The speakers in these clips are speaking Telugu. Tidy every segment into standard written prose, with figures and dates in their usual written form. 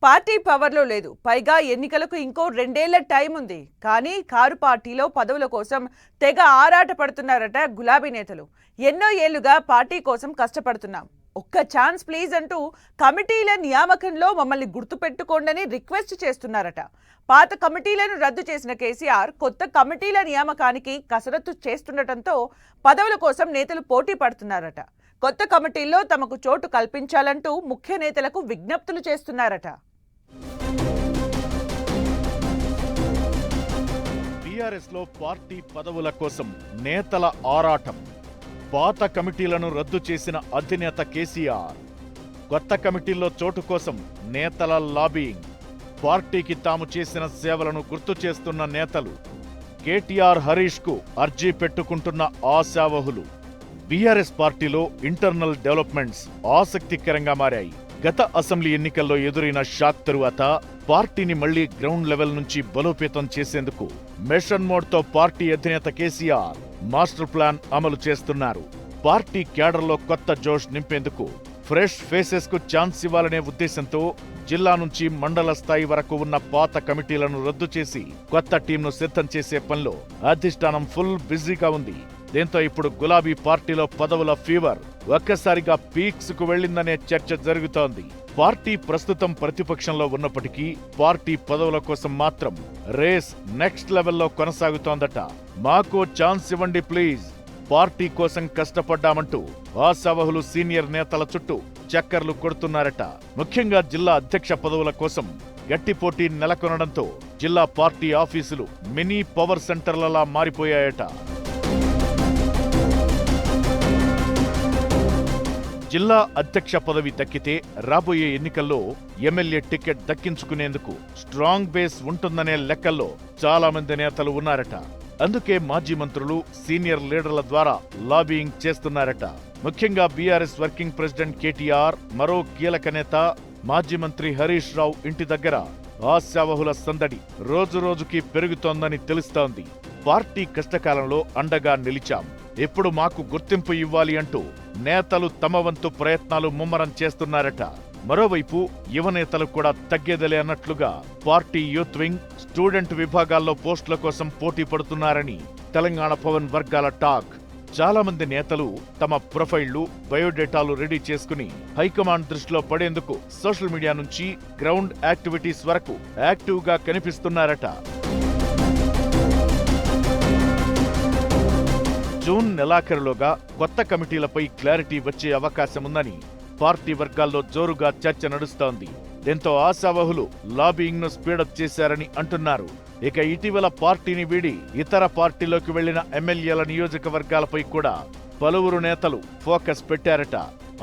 పార్టీ పవర్లో లేదు. పైగా ఎన్నికలకు ఇంకో 2 ఏళ్ల టైం ఉంది. కానీ కారు పార్టీలో పదవుల కోసం తెగ ఆరాట పడుతున్నారట గులాబీ నేతలు. ఎన్నో ఏళ్లుగా పార్టీ కోసం కష్టపడుతున్నాం, ఒక్క ఛాన్స్ ప్లీజ్ అంటూ కమిటీల నియామకంలో మమ్మల్ని గుర్తుపెట్టుకోండని రిక్వెస్ట్ చేస్తున్నారట. పాత కమిటీలను రద్దు చేసిన కేసీఆర్ కొత్త కమిటీల నియామకానికి కసరత్తు చేస్తుండటంతో పదవుల కోసం నేతలు పోటీ పడుతున్నారట. కొత్త కమిటీల్లో తమకు చోటు కల్పించాలంటూ ముఖ్య నేతలకు విజ్ఞప్తులు చేస్తున్నారట. టీఆర్ఎస్ లో పార్టీ పదవుల కోసం నేతల ఆరాటం. పాత కమిటీలను రద్దు చేసిన అధినేత కేసీఆర్ కొత్త కమిటీల్లో చోటు కోసం నేతల లాబియింగ్. పార్టీకి తాము చేసిన సేవలను గుర్తు చేస్తున్న నేతలు. కేటీఆర్ హరీష్ కు అర్జీ పెట్టుకుంటున్న ఆశావహులు. బీఆర్ఎస్ పార్టీలో ఇంటర్నల్ డెవలప్మెంట్స్ ఆసక్తికరంగా మారాయి. గత అసెంబ్లీ ఎన్నికల్లో ఎదురైన షాక్ తరువాత పార్టీని మళ్లీ గ్రౌండ్ లెవెల్ నుంచి బలోపేతం చేసేందుకు మిషన్ మోడ్తో పార్టీ అధినేత కేసీఆర్ మాస్టర్ ప్లాన్ అమలు చేస్తున్నారు. పార్టీ క్యాడర్లో కొత్త జోష్ నింపేందుకు ఫ్రెష్ ఫేసెస్ కు ఛాన్స్ ఇవ్వాలనే ఉద్దేశంతో జిల్లా నుంచి మండల స్థాయి వరకు ఉన్న పాత కమిటీలను రద్దు చేసి కొత్త టీంను సిద్ధం చేసే పనిలో అధిష్టానం ఫుల్ బిజీగా ఉంది. దీంతో ఇప్పుడు గులాబీ పార్టీలో పదవుల ఫీవర్ ఒక్కసారిగా పీక్స్ కు వెళ్లిందనే చర్చ జరుగుతోంది. పార్టీ ప్రస్తుతం ప్రతిపక్షంలో ఉన్నప్పటికీ పార్టీ పదవుల కోసం మాత్రం రేస్ నెక్స్ట్ లెవెల్లో కొనసాగుతోందట. మాకో ఛాన్స్ ఇవ్వండి ప్లీజ్, పార్టీ కోసం కష్టపడ్డామంటూ ఆశావహులు సీనియర్ నేతల చుట్టూ చక్కర్లు కొడుతున్నారట. ముఖ్యంగా జిల్లా అధ్యక్ష పదవుల కోసం గట్టి పోటీ నెలకొనడంతో జిల్లా పార్టీ ఆఫీసులు మినీ పవర్ సెంటర్లలా మారిపోయాయట. జిల్లా అధ్యక్ష పదవి దక్కితే రాబోయే ఎన్నికల్లో ఎమ్మెల్యే టికెట్ దక్కించుకునేందుకు స్ట్రాంగ్ బేస్ ఉంటుందనే లెక్కల్లో చాలా మంది నేతలు ఉన్నారట. అందుకే మాజీ మంత్రులు సీనియర్ లీడర్ల ద్వారా లాబియింగ్ చేస్తున్నారట. ముఖ్యంగా బీఆర్ఎస్ వర్కింగ్ ప్రెసిడెంట్ కేటీఆర్, మరో కీలక నేత మాజీ మంత్రి హరీష్ రావు ఇంటి దగ్గర ఆశావహుల సందడి రోజురోజుకి పెరుగుతోందని తెలుస్తోంది. పార్టీ కష్టకాలంలో అండగా నిలిచాం, ఇప్పుడు మాకు గుర్తింపు ఇవ్వాలి అంటూ నేతలు తమ వంతు ప్రయత్నాలు ముమ్మరం చేస్తున్నారట. మరోవైపు యువనేతలు కూడా తగ్గేదలే అన్నట్లుగా పార్టీ యూత్ వింగ్, స్టూడెంట్ విభాగాల్లో పోస్టుల కోసం పోటీ పడుతున్నారని తెలంగాణ భవన్ వర్గాల టాక్. చాలా మంది నేతలు తమ ప్రొఫైళ్లు, బయోడేటాలు రెడీ చేసుకుని హైకమాండ్ దృష్టిలో పడేందుకు సోషల్ మీడియా నుంచి గ్రౌండ్ యాక్టివిటీస్ వరకు యాక్టివ్ గా కనిపిస్తున్నారట. జూన్ నెలాఖరులోగా కొత్త కమిటీలపై క్లారిటీ వచ్చే అవకాశముందని పార్టీ వర్గాల్లో జోరుగా చర్చ నడుస్తోంది. దీంతో ఆశావహులు లాబియింగ్ ను స్పీడప్ చేశారని అంటున్నారు. ఇక ఇటీవల పార్టీని వీడి ఇతర పార్టీలోకి వెళ్లిన ఎమ్మెల్యేల నియోజకవర్గాలపై కూడా పలువురు నేతలు ఫోకస్ పెట్టారట.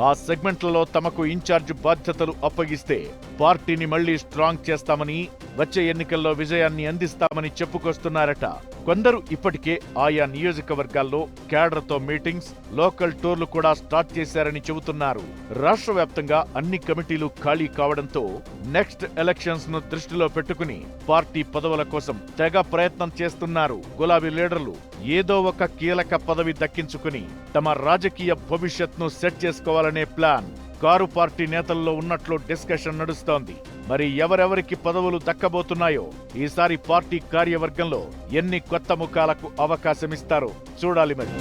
ఆ సెగ్మెంట్లలో తమకు ఇన్ఛార్జ్ బాధ్యతలు అప్పగిస్తే పార్టీని మళ్లీ స్ట్రాంగ్ చేస్తామని, వచ్చే ఎన్నికల్లో విజయాన్ని అందిస్తామని చెప్పుకొస్తున్నారట. కొందరు ఇప్పటికే ఆయా నియోజకవర్గాల్లో క్యాడర్తో మీటింగ్స్, లోకల్ టూర్లు కూడా స్టార్ట్ చేశారని చెబుతున్నారు. రాష్ట్ర వ్యాప్తంగా అన్ని కమిటీలు ఖాళీ కావడంతో నెక్స్ట్ ఎలక్షన్స్ ను దృష్టిలో పెట్టుకుని పార్టీ పదవుల కోసం తెగ ప్రయత్నం చేస్తున్నారు గులాబీ లీడర్లు. ఏదో ఒక కీలక పదవి దక్కించుకుని తమ రాజకీయ భవిష్యత్ను సెట్ చేసుకోవాలనే ప్లాన్ కారు పార్టీ నేతల్లో ఉన్నట్లు డిస్కషన్ నడుస్తోంది. మరి ఎవరెవరికి పదవులు దక్కబోతున్నాయో, ఈసారి పార్టీ కార్యవర్గంలో ఎన్ని కొత్త ముఖాలకు అవకాశమిస్తారో చూడాలి మరి.